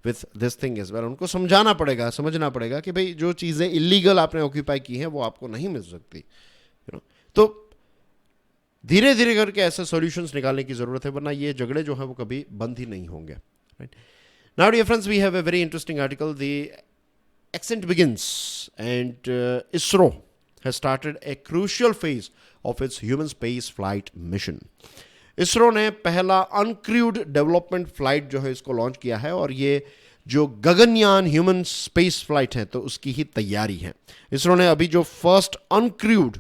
Speaker 1: with this thing is well. उनको समझाना पड़ेगा, समझना पड़ेगा कि भाई जो चीज़ें इलीगल आपने ऑक्यूपाई की हैं वो आपको नहीं मिल सकती, तो धीरे धीरे करके ऐसे सॉल्यूशंस निकालने की ज़रूरत है, वरना ये झगड़े जो हैं वो कभी बंद ही नहीं होंगे, right. Now dear friends, we have a very interesting article. The ascent begins and ISRO has started a crucial phase of its human space flight mission. ISRO ने पहला uncrewed development flight जो है इसको लॉन्च किया है, और ये जो गगनयान ह्यूमन स्पेस फ्लाइट है तो उसकी ही तैयारी है। इसरो ने अभी जो फर्स्ट अनक्रूड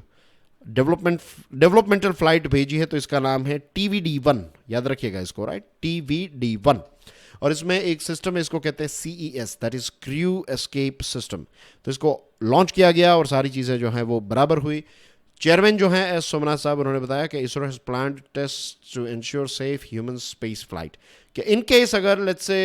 Speaker 1: डेवलपमेंटल फ्लाइट भेजी है तो इसका नाम है TVD-1, याद रखिएगा इसको, राइट, TVD-1। और इसमें एक सिस्टम है, इसको कहते हैं CES, that is crew escape system. तो इसको लॉन्च किया गया और सारी चीज़ें जो हैं वो बराबर हुई। चेयरमैन जो हैं एस सोमनाथ साहब, उन्होंने बताया कि ISRO has planned test to ensure safe human space flight, कि इन केस अगर लेट्स से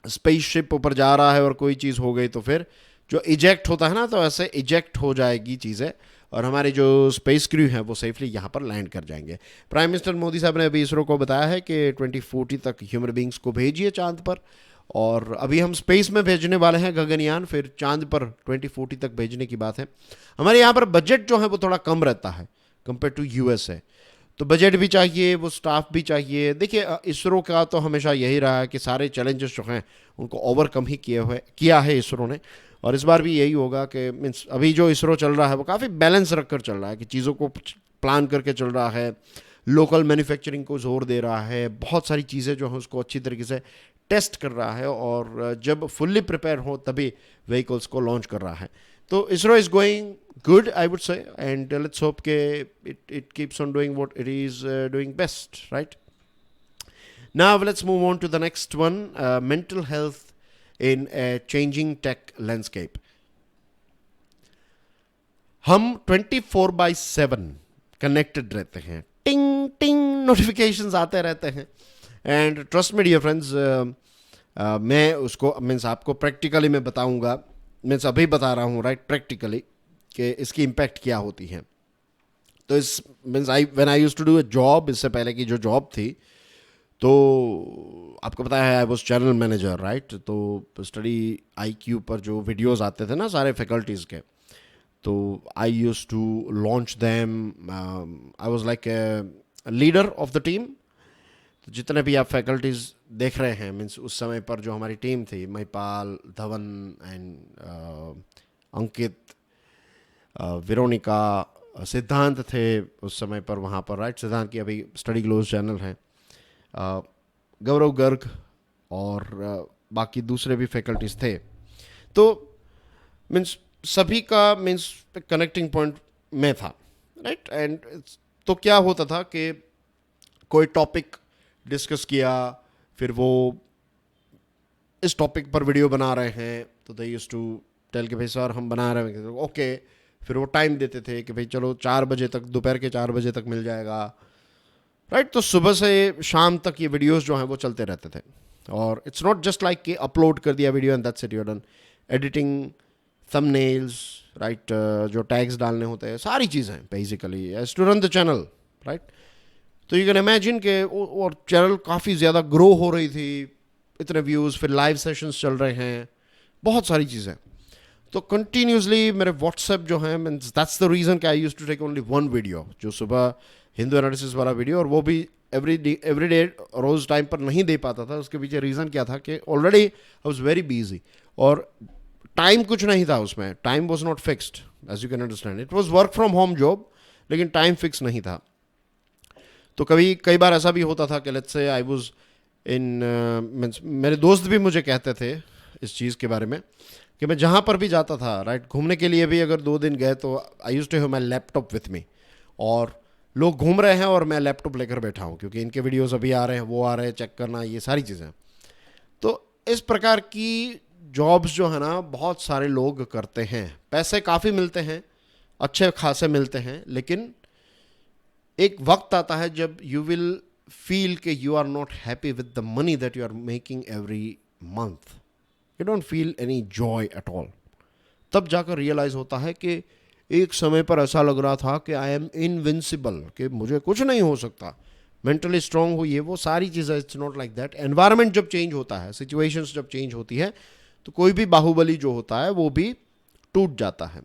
Speaker 1: स्पेसशिप ऊपर जा रहा है और कोई चीज़ हो गई तो फिर जो इजेक्ट होता है ना, तो ऐसे इजेक्ट हो जाएगी चीज़ें और हमारे जो स्पेस क्रू हैं वो सेफली यहाँ पर लैंड कर जाएंगे। प्राइम मिनिस्टर मोदी साहब ने अभी इसरो को बताया है कि 2040 तक ह्यूमन बींग्स को भेजिए चांद पर, और अभी हम स्पेस में भेजने वाले हैं गगनयान, फिर चांद पर 2040 तक भेजने की बात है। हमारे यहाँ पर बजट जो है वो थोड़ा कम रहता है कंपेयर टू USA, तो बजट भी चाहिए, वो स्टाफ भी चाहिए। देखिए इसरो का तो हमेशा यही रहा है कि सारे चैलेंजेस जो हैं उनको ओवरकम ही किया है इसरो ने, और इस बार भी यही होगा कि मीन्स अभी जो इसरो चल रहा है वो काफ़ी बैलेंस रख कर चल रहा है, कि चीज़ों को प्लान करके चल रहा है, लोकल मैन्युफैक्चरिंग को जोर दे रहा है, बहुत सारी चीज़ें जो हैं उसको अच्छी तरीके से टेस्ट कर रहा है, और जब फुल्ली प्रिपेयर हो तभी व्हीकल्स को लॉन्च कर रहा है। तो ISRO is going good, I would say, and let's hope it keeps on doing what it is doing best, right? Now let's move on to the next one, mental health in a changing tech landscape. हम 24/7 connected रहते हैं, टिंग टिंग notifications आते रहते हैं, and trust me dear friends, मैं उसको मीन्स आपको प्रैक्टिकली मैं बताऊंगा, मीन्स अभी बता रहा हूँ, राइट, प्रैक्टिकली कि इसकी इम्पैक्ट क्या होती है। तो इस means when I used to do a job, इससे पहले की जो जॉब थी, तो आपको पता है I was channel manager, right. तो स्टडी IQ पर जो वीडियोस आते थे ना सारे फैकल्टीज़ के, तो I used to launch them, I was like a leader of the team. तो जितने भी आप फैकल्टीज़ देख रहे हैं, मीन्स उस समय पर जो हमारी टीम थी, Mahipal, Dhawan and Ankit, Veronica, सिद्धांत थे उस समय पर वहाँ पर, राइट। सिद्धांत की अभी स्टडी ग्लोज चैनल है, गौरव गर्ग और बाकी दूसरे भी फैकल्टीज थे। तो मीन्स सभी का मीन्स कनेक्टिंग पॉइंट में था, राइट। एंड तो क्या होता था कि कोई टॉपिक डिस्कस किया, फिर वो इस टॉपिक पर वीडियो बना रहे हैं, तो दे यूज्ड टू टेल के भाई सर हम बना रहे हैं, ओके। फिर वो टाइम देते थे कि भाई चलो 4 बजे तक, दोपहर के 4 बजे तक मिल जाएगा, राइट। तो सुबह से शाम तक ये वीडियोस जो हैं वो चलते रहते थे, और इट्स नॉट जस्ट लाइक कि अपलोड कर दिया video and that's it, you are done. Editing, thumbnails, right, जो टैग्स डालने होते हैं, सारी चीज़ें basically as to run the channel, right. तो यू कैन इमेजिन के, और चैनल काफ़ी ज़्यादा ग्रो हो रही थी, इतने व्यूज़, फिर लाइव सेशंस चल रहे हैं, बहुत सारी चीज़ें। तो कंटिन्यूसली मेरे व्हाट्सएप जो हैं, मीन्स दैट्स द रीज़न कि I used to take only 1 video, जो सुबह हिंदू एनालिसिस वाला वीडियो, और वो भी एवरी डे रोज़ टाइम पर नहीं दे पाता था। उसके पीछे रीज़न क्या था कि already I was very busy, और टाइम कुछ नहीं था उसमें, time was not fixed, as you can understand. It was work from home job, लेकिन टाइम फिक्स नहीं था। तो कई बार ऐसा भी होता था कि let's say I was means मेरे दोस्त भी मुझे कहते थे इस चीज़ के बारे में कि मैं जहाँ पर भी जाता था, राइट, घूमने के लिए भी अगर 2 दिन गए तो I used to have my laptop with me, और लोग घूम रहे हैं और मैं लैपटॉप लेकर बैठा हूँ क्योंकि इनके वीडियोस अभी आ रहे हैं, वो आ रहे हैं, चेक करना, ये सारी चीज़ें। तो इस प्रकार की जॉब्स जो है ना बहुत सारे लोग करते हैं, पैसे काफ़ी मिलते हैं, अच्छे खासे मिलते हैं, लेकिन एक वक्त आता है जब यू विल फील कि you are not happy with the money that you are making every month, you don't feel any joy at all. तब जाकर रियलाइज होता है कि एक समय पर ऐसा लग रहा था कि आई एम इनविंसिबल, कि मुझे कुछ नहीं हो सकता, मेंटली स्ट्रांग हो, ये वो सारी चीज़ें। It's not like that. Environment जब चेंज होता है, सिचुएशंस जब चेंज होती है, तो कोई भी बाहुबली जो होता है वो भी टूट जाता है।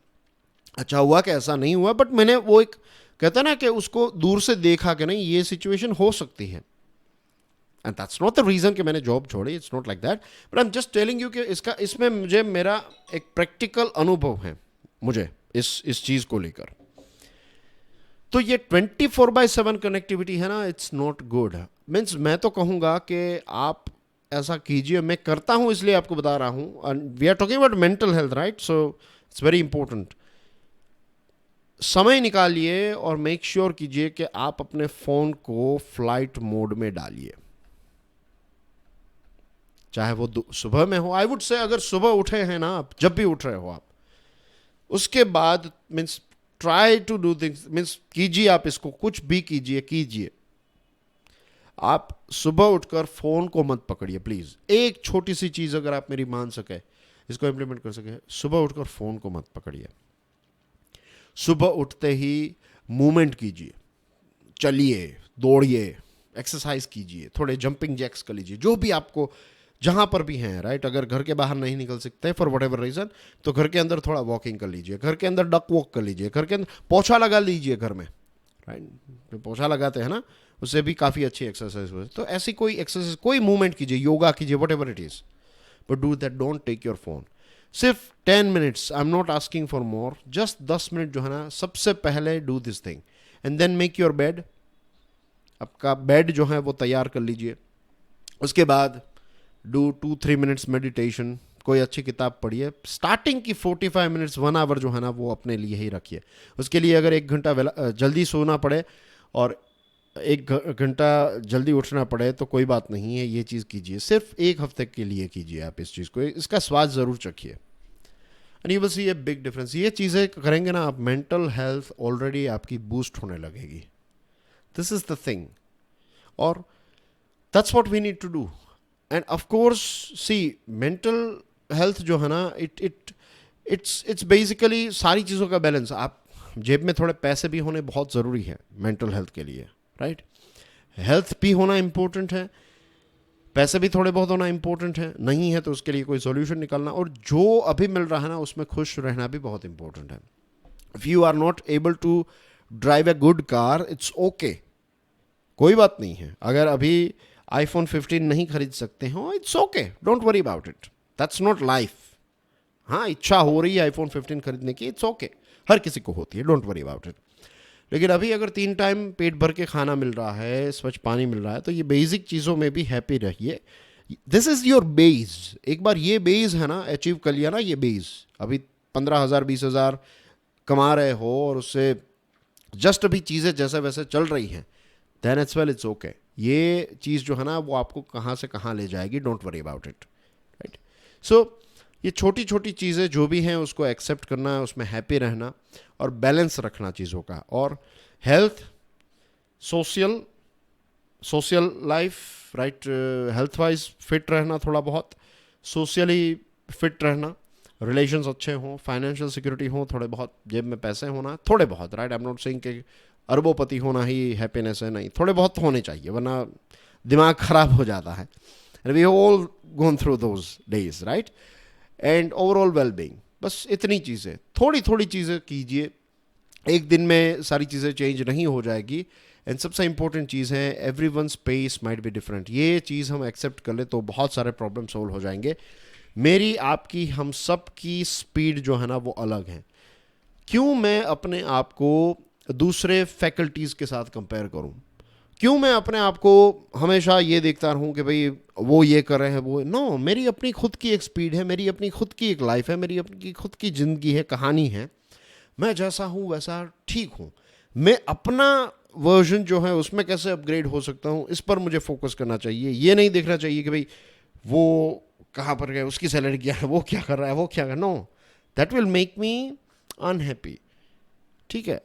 Speaker 1: अच्छा हुआ कि ऐसा नहीं हुआ, बट मैंने वो एक कहता ना कि उसको दूर से देखा कि नहीं ये सिचुएशन हो सकती है, and that's not the reason कि मैंने जॉब छोड़ी, it's not like that, but I am just telling you कि इसमें मुझे मेरा एक प्रैक्टिकल अनुभव है मुझे इस चीज़ को लेकर। तो ये 24/7 कनेक्टिविटी है ना, इट्स नॉट गुड। मीन्स मैं तो कहूँगा कि आप ऐसा कीजिए, मैं करता हूँ इसलिए आपको बता रहा हूँ। We are talking about mental health, right, so it's very important. समय निकालिए और मेक श्योर कीजिए कि आप अपने फ़ोन को फ्लाइट मोड में डालिए, चाहे वो सुबह में हो। आई वुड से अगर सुबह उठे हैं ना आप, जब भी उठ रहे हो आप, उसके बाद means try to do things, means कीजिए आप इसको, कुछ भी कीजिए। आप सुबह उठकर फ़ोन को मत पकड़िए प्लीज़। एक छोटी सी चीज़ अगर आप मेरी मान सके, इसको इम्प्लीमेंट कर सके, सुबह उठकर फ़ोन को मत पकड़िए। सुबह उठते ही मूवमेंट कीजिए, चलिए, दौड़िए, एक्सरसाइज कीजिए, थोड़े जंपिंग जैक्स कर लीजिए, जो भी आपको जहाँ पर भी हैं, राइट। अगर घर के बाहर नहीं निकल सकते फॉर वट एवर रीज़न, तो घर के अंदर थोड़ा वॉकिंग कर लीजिए, घर के अंदर डक वॉक कर लीजिए, घर के अंदर पोछा लगा लीजिए घर में, राइट। जो पोछा लगाते हैं ना, उससे भी काफ़ी अच्छी एक्सरसाइज हो। तो ऐसी कोई एक्सरसाइज, कोई मूवमेंट कीजिए, योगा कीजिए, whatever it is, but do that, don't take your phone. सिर्फ 10 minutes, I am not asking for more, just 10 minute जो है ना, सबसे पहले do this thing, and then make your bed. आपका बेड जो है वो तैयार कर लीजिए। उसके बाद डू 2-3 मिनट्स मेडिटेशन, कोई अच्छी किताब पढ़िए। स्टार्टिंग की 45 मिनट्स 1 आवर जो है ना वो अपने लिए ही रखिए। उसके लिए अगर 1 घंटा जल्दी सोना पड़े और 1 घंटा जल्दी उठना पड़े तो कोई बात नहीं है, ये चीज़ कीजिए। सिर्फ 1 हफ्ते के लिए कीजिए आप इस चीज़ को, इसका स्वाद ज़रूर चखिए, and you will see a big difference. ये चीज़ें करेंगे ना आप, मेंटल हेल्थ ऑलरेडी आपकी बूस्ट होने लगेगी। दिस इज़ द थिंग, और that's what we need to do. And of course see, mental health जो है ना, इट्स बेसिकली सारी चीज़ों का बैलेंस। आप जेब में थोड़े पैसे भी होने बहुत ज़रूरी है मेंटल हेल्थ के लिए, राइट। हेल्थ भी होना इम्पोर्टेंट है, पैसे भी थोड़े बहुत होना इम्पोर्टेंट है, नहीं है तो उसके लिए कोई सोल्यूशन निकालना, और जो अभी मिल रहा है ना उसमें खुश रहना भी बहुत इंपॉर्टेंट है। If you are not able to drive a good car, it's okay, कोई बात नहीं है। अगर अभी iPhone 15 नहीं खरीद सकते हो, it's okay, don't worry about it, that's not life. हाँ, इच्छा हो रही है iPhone 15 खरीदने की, इट्स ओके, हर किसी को होती है, डोंट वरी अबाउट इट। लेकिन अभी अगर 3 टाइम पेट भर के खाना मिल रहा है, स्वच्छ पानी मिल रहा है, तो ये बेसिक चीज़ों में भी हैप्पी रहिए। This is your base. एक बार ये बेस है ना अचीव कर लिया ना, ये बेस, अभी 15,000 20,000 कमा रहे हो और उससे जस्ट अभी चीज़ें जैसे वैसे चल रही हैं, then it's well, it's okay. ये चीज़ जो है ना वो आपको कहाँ से कहाँ ले जाएगी, don't worry about it, right. So ये छोटी छोटी चीज़ें जो भी हैं उसको एक्सेप्ट करना, उसमें हैप्पी रहना और बैलेंस रखना चीज़ों का। और health, social life, right, health wise fit रहना, थोड़ा बहुत सोशली फिट रहना, रिलेशंस अच्छे हों, फाइनेंशियल सिक्योरिटी हो, थोड़े बहुत जेब में पैसे होना, थोड़े बहुत, right. I am not saying कि अरबोपति होना ही हैप्पीनेस है, नहीं, थोड़े बहुत होने चाहिए, वरना दिमाग खराब हो जाता है। And we have all gone through those days, right. And overall wellbeing, बस इतनी चीज़ें, थोड़ी थोड़ी चीज़ें कीजिए। एक दिन में सारी चीज़ें चेंज नहीं हो जाएगी। एंड सबसे इंपॉर्टेंट चीज़ है, every one space might be different. ये चीज़ हम एक्सेप्ट कर ले तो बहुत सारे प्रॉब्लम सोल्व हो जाएंगे। मेरी, आपकी, हम सब की स्पीड जो है ना वो अलग है। क्यों मैं अपने आप को दूसरे फैकल्टीज़ के साथ कंपेयर करूं? क्यों मैं अपने आप को हमेशा ये देखता रहूं कि भाई वो ये कर रहे हैं, वो नो, मेरी अपनी खुद की एक स्पीड है, मेरी अपनी खुद की एक लाइफ है, मेरी अपनी खुद की ज़िंदगी है, कहानी है। मैं जैसा हूँ वैसा ठीक हूँ। मैं अपना वर्जन जो है उसमें कैसे अपग्रेड हो सकता हूँ, इस पर मुझे फोकस करना चाहिए। ये नहीं देखना चाहिए कि भाई वो कहाँ पर गए, उसकी सैलरी क्या है, वो क्या कर रहा है, वो क्या कर, no, that will make me unhappy. ठीक है।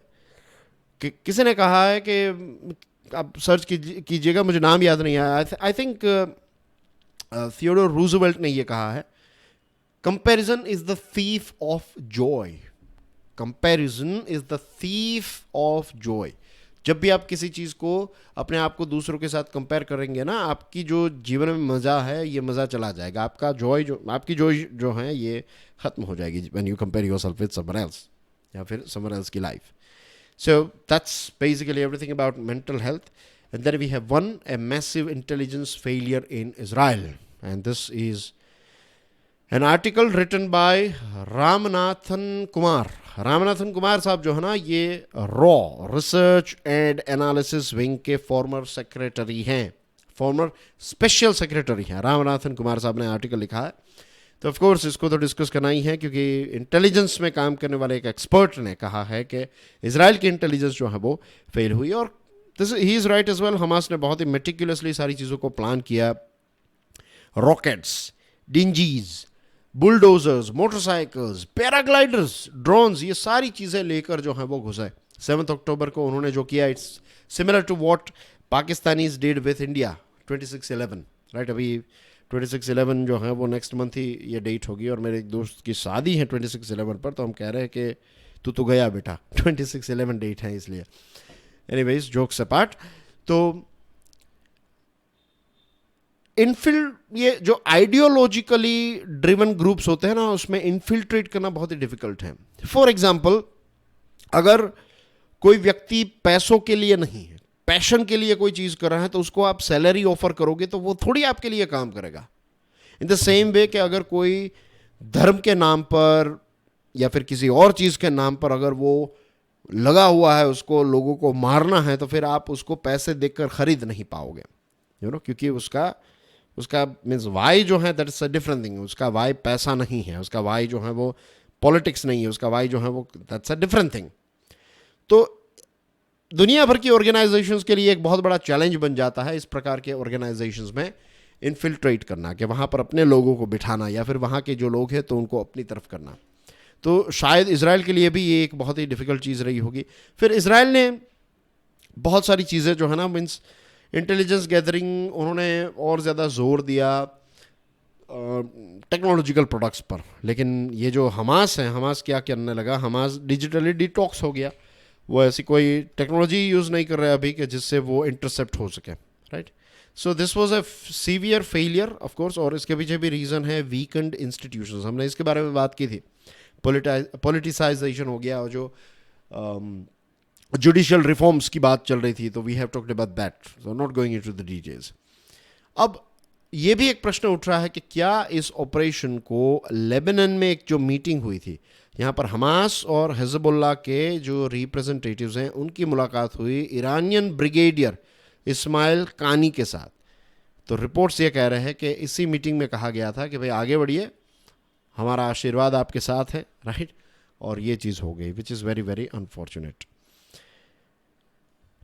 Speaker 1: किसी ने कहा है कि आप सर्च कीजिएगा, मुझे नाम याद नहीं आया, आई थिंक थियोडोर रूजवेल्ट ने ये कहा है, comparison is the thief of Joy. Comparison is the thief of Joy. जब भी आप किसी चीज़ को, अपने आप को दूसरों के साथ कंपेयर करेंगे ना, आपकी जो जीवन में मज़ा है ये मज़ा चला जाएगा, आपका जॉय जो, आपकी जॉय जो है ये ख़त्म हो जाएगी when you compare yourself with someone else या फिर समवन एल्स की life. So that's basically everything about mental health. And then we have a massive intelligence failure in Israel. And this is an article written by Ramanathan Kumar. Ramanathan Kumar साहब जो है ना, ये raw research and analysis wing के former secretary हैं, farmer special secretary हैं। रामनाथन कुमार साहब ने आर्टिकल लिखा है, तो ऑफ कोर्स इसको तो डिस्कस करना ही है, क्योंकि इंटेलिजेंस में काम करने वाले एक एक्सपर्ट ने कहा है कि इजराइल की इंटेलिजेंस जो है वो फेल हुई। और this he is right as well. Hamas ने बहुत ही मेटिकुलसली सारी चीज़ों को प्लान किया। Rockets, dinghies, bulldozers, motorcycles, paragliders, drones, ये सारी चीज़ें लेकर जो है वो घुसे। 7 अक्टूबर को उन्होंने जो किया, it's similar to what Pakistanis did with India 26/11, right. अभी 26/11 जो है वो नेक्स्ट मंथ ही ये डेट होगी, और मेरे एक दोस्त की शादी है 26/11 पर, तो हम कह रहे हैं कि तू तो गया बेटा, 26/11 डेट है इसलिए। एनीवेज, जोक्स अपार्ट, तो ये जो आइडियोलॉजिकली ड्रिवन ग्रुप्स होते हैं ना, उसमें इन्फिल्ट्रेट करना बहुत ही डिफिकल्ट है। फॉर एग्जाम्पल, अगर कोई व्यक्ति पैसों के लिए नहीं है, पैशन के लिए कोई चीज़ कर रहा है, तो उसको आप सैलरी ऑफर करोगे तो वो थोड़ी आपके लिए काम करेगा। इन द सेम वे कि अगर कोई धर्म के नाम पर या फिर किसी और चीज़ के नाम पर अगर वो लगा हुआ है, उसको लोगों को मारना है, तो फिर आप उसको पैसे देकर खरीद नहीं पाओगे, क्योंकि उसका मीन्स वाई जो है that is a different thing. उसका वाई पैसा नहीं है, उसका वाई जो है वो पॉलिटिक्स नहीं है, उसका वाई जो है वो दैट्स अ डिफरेंट थिंग। तो दुनिया भर की ऑर्गेनाइजेशंस के लिए एक बहुत बड़ा चैलेंज बन जाता है इस प्रकार के ऑर्गेनाइजेशंस में इन्फिल्ट्रेट करना, कि वहाँ पर अपने लोगों को बिठाना, या फिर वहाँ के जो लोग हैं तो उनको अपनी तरफ करना। तो शायद इजराइल के लिए भी ये एक बहुत ही डिफ़िकल्ट चीज़ रही होगी। फिर इजराइल ने बहुत सारी चीज़ें जो है ना, मीन्स इंटेलिजेंस गैदरिंग, उन्होंने और ज़्यादा जोर दिया टेक्नोलॉजिकल प्रोडक्ट्स पर। लेकिन ये जो हमास है, हमास क्या करने लगा, हमास डिजिटली डिटॉक्स हो गया। वो ऐसी कोई टेक्नोलॉजी यूज़ नहीं कर रहे अभी कि जिससे वो इंटरसेप्ट हो सके, right. So this was a severe failure of course. और इसके पीछे भी रीज़न है वीकेंड इंस्टीट्यूशंस। हमने इसके बारे में बात की थी, पॉलिटिसाइजेशन हो गया, और जो जुडिशियल रिफॉर्म्स की बात चल रही थी, तो we have talked about that, so not going into the details. अब ये भी एक प्रश्न उठ रहा है कि क्या इस ऑपरेशन को, लेबनान में एक जो मीटिंग हुई थी, यहाँ पर हमास और हिजबुल्लाह के जो रिप्रेजेंटेटिव्स हैं उनकी मुलाकात हुई ईरानियन ब्रिगेडियर इस्माइल कानी के साथ। तो रिपोर्ट्स ये कह रहे हैं कि इसी मीटिंग में कहा गया था कि भाई आगे बढ़िए, हमारा आशीर्वाद आपके साथ है, राइट। और ये चीज़ हो गई, which is very very unfortunate.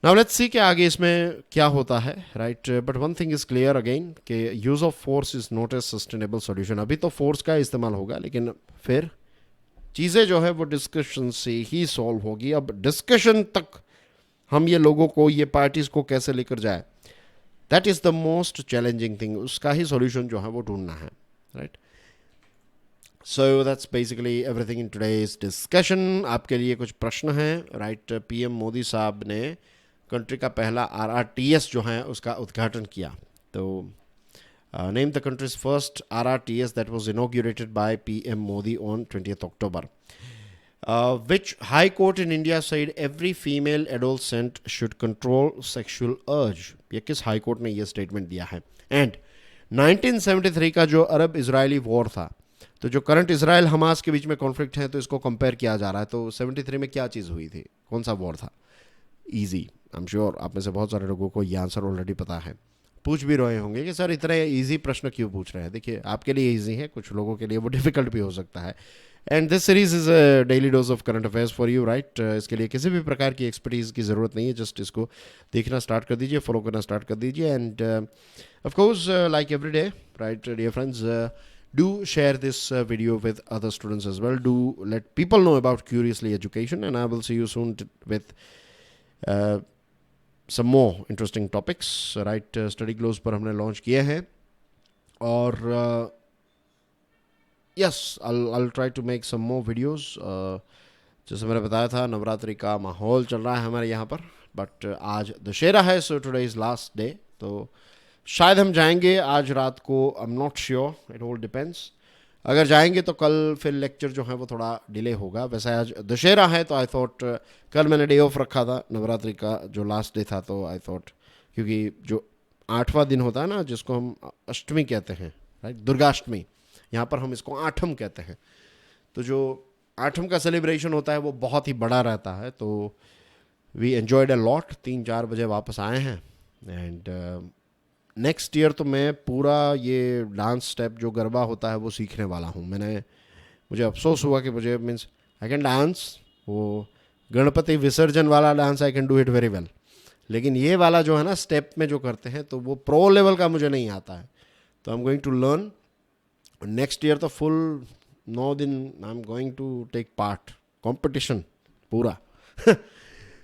Speaker 1: Now let's see कि आगे इसमें क्या होता है, right. But one thing is clear again कि use of force is not a sustainable solution. अभी तो फोर्स का इस्तेमाल होगा, लेकिन फिर चीज़ें जो है वो डिस्कशन से ही सॉल्व होगी। अब डिस्कशन तक हम ये लोगों को, ये पार्टीज़ को कैसे लेकर जाए, that is the most challenging thing. उसका ही सॉल्यूशन जो है वो ढूंढना है, right. So that's basically everything in today's discussion. आपके लिए कुछ प्रश्न हैं, राइट। पीएम मोदी साहब ने कंट्री का पहला RRTS जो है उसका उद्घाटन किया। तो name the countries first RRTS that was inaugurated bye PM Modi on 20th October. Which High Court in India said every female adolescent should control sexual urge. ये किस हाई कोर्ट ने ये स्टेटमेंट दिया है? एंड 1973 का जो अरब इजरायली वॉर था, तो जो करंट इसराइल हमास के बीच में कॉन्फ्लिक्ट है, तो इसको कंपेयर किया जा रहा है। तो 73 में क्या चीज़ हुई थी, कौन सा वॉर था? ईजी। आई एम श्योर आप में से बहुत सारे लोगों को ये आंसर ऑलरेडी पता है। पूछ भी रहे होंगे कि सर इतने इजी प्रश्न क्यों पूछ रहे हैं। देखिए आपके लिए इजी है, कुछ लोगों के लिए वो डिफिकल्ट भी हो सकता है। And this series is a daily dose of current affairs for you, right. इसके लिए किसी भी प्रकार की एक्सपर्टीज़ की ज़रूरत नहीं है, जस्ट इसको देखना स्टार्ट कर दीजिए, फॉलो करना स्टार्ट कर दीजिए। And of course like every day, right dear friends, do share this video with other students as well. Do let people know about Curiously Education, and I will see you soon with uh, some more interesting topics, right? Study Glows पर हमने launch किए हैं, और yes, I'll try to make some more videos. जैसे मैंने बताया था, नवरात्रि का माहौल चल रहा है हमारे यहाँ पर, बट आज दशहरा है, so today is last day, तो शायद हम जाएंगे आज रात को। आई am not sure, it all depends. अगर जाएंगे तो कल फिर लेक्चर जो है वो थोड़ा डिले होगा। वैसे आज दशहरा है तो आई थॉट, कल मैंने डे ऑफ रखा था, नवरात्रि का जो लास्ट डे था, तो आई थॉट क्योंकि जो 8वां दिन होता है ना, जिसको हम अष्टमी कहते हैं, राइट, दुर्गाष्टमी, यहाँ पर हम इसको आठम कहते हैं, तो जो आठम का सेलिब्रेशन होता है वो बहुत ही बड़ा रहता है। तो वी एन्जॉयड अ लॉट, 3-4 बजे वापस आए हैं। एंड नेक्स्ट ईयर तो मैं पूरा ये डांस स्टेप जो गरबा होता है वो सीखने वाला हूँ। मुझे अफसोस हुआ कि मुझे मीन्स आई कैन डांस, वो गणपति विसर्जन वाला dance I can do it very well, लेकिन ये वाला जो है ना स्टेप में जो करते हैं तो वो प्रो लेवल का मुझे नहीं आता है। तो I am going to learn next year, तो फुल 9 दिन I am going to take part, competition पूरा।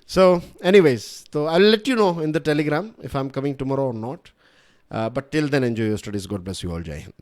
Speaker 1: So anyways, so I'll let you know in the telegram if I'm coming tomorrow or not. But till then, enjoy your studies. God bless you all. Jai Hind.